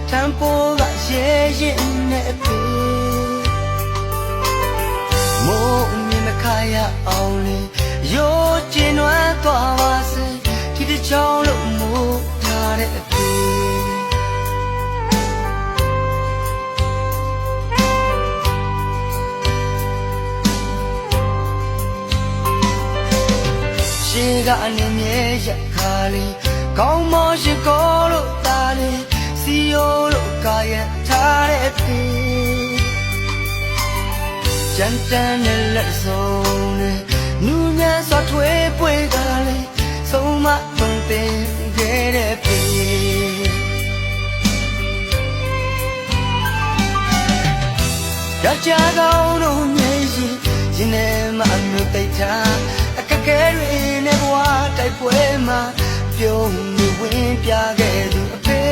ထံပိုးကရဲရင်နဲ့ဖေမိုးမြင်မခါရအောင်လေရိုးကျင်နွမ်းသွားပါစေဒီတစ်ချောင်းလုံးမိုးထားတဲ့အဖေရှေးကနေမြဲရခါလေးကောင်းမောရှိကိုလို့တာလေးစီယိုလို့ကာရထားတဲ့ဖေကြမ်းတမ်းတဲ့လက်စုံနဲ့နူးညံ့စွာထွေးပွေကလေးဆုံးမသွန်သင်ခဲ့တဲ့ဖေယောက်ျားကောင်းတို့မြည်ရင်ရင်ထဲမှာအမျိုးတိတ်ထားအခက်ခဲတွေနဲ့ဘဝတိုက်ပွဲမှာပြုံးနေဝင်ပြခဲ့သူအဖေ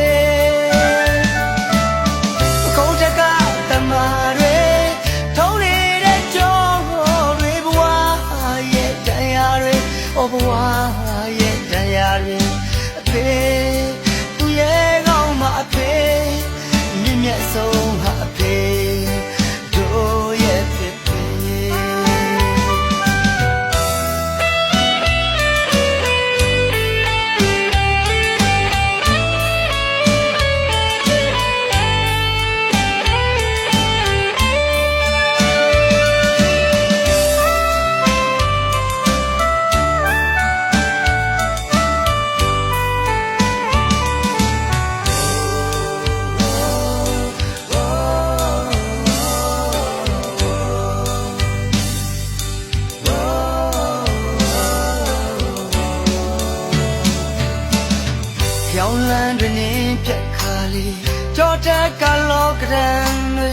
ခုံးချက်ကတမတွေထုံးနေတဲ့ကြောတွေဘဝရဲ့တရားတွေဘဝရဲ့တရားတွေအဖေသူရဲ့ကောင်းမှာအဖေမြင့်မြတ်ဆုံးဟာအဖေတို့ရဲ့ဖြစ်ရောင်လန်းတွင်နေပြက်ခါလေးကြောတက်ကလောကရန်တွေ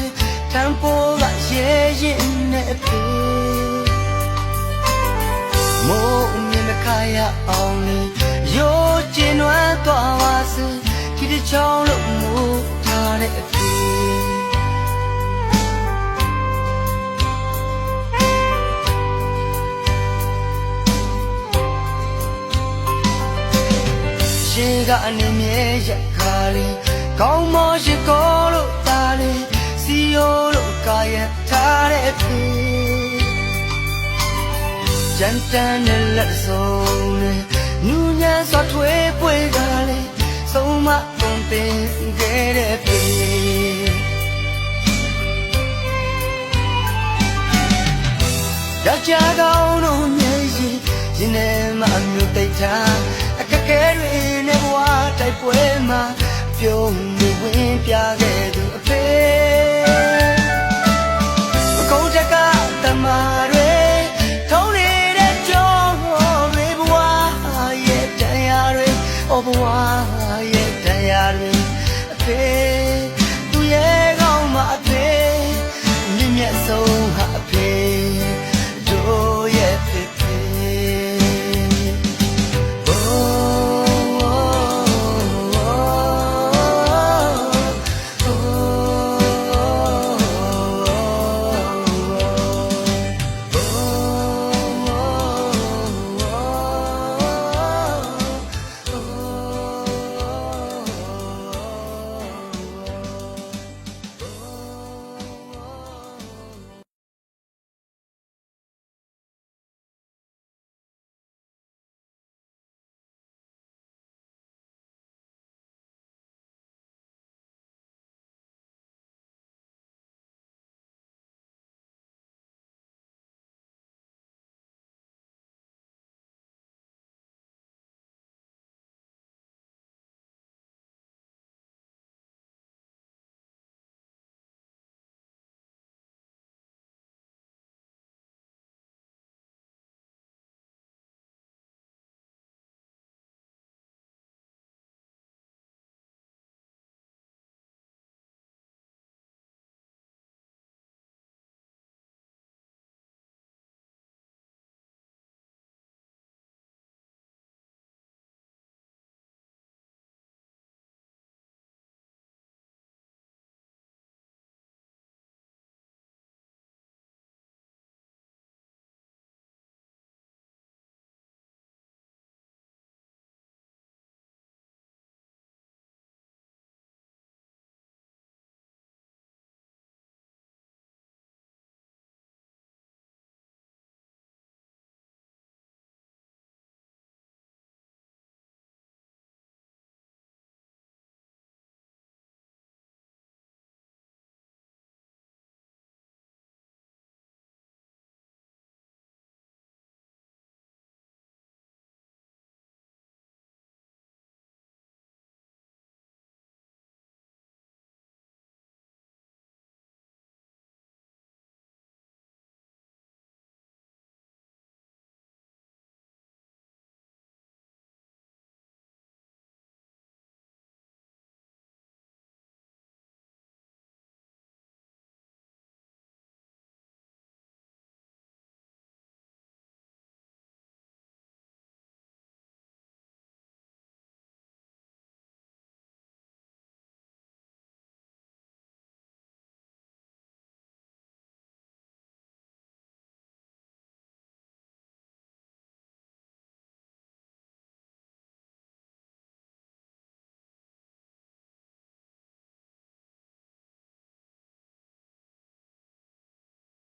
ထံပိုးကရဲရင်နဲ့ဖေမိုးမြင်မခါရအောင်လေရိုးကျင်နွမ်းသွားပါစေဒီတစ်ချောင်းလုံးမိုးထားတဲ့အဖေရှေးကနေမြဲရခါလေးကောင်းမောရှိကိုလို့တာလေးစီယိုလို့ကာရထားတဲ့ဖေကြမ်းတမ်းတဲ့လက်စုံနဲ့နူးညံ့စွာထွေးပွေကလေးဆုံးမသွန်သင်ခဲ့တဲ့ဖေယောက်ျားကောင်းတို့မြည်ရင်ရင်ထဲမှာအမျိုးတိတ်ထားအခက်ခဲတွေနဲ့ဘဝတိုက်ပွဲမှာပြုံးနေဝင်ပြခဲ့သူအဖေခုံးချက်ကတမတွေထုံးနေတဲ့ကြောတွေဘဝရဲ့တရားတွေဘဝရဲ့တရားတွေအဖေသူရဲ့ကောင်းမှာအဖေမြင့်မြတ်ဆုံး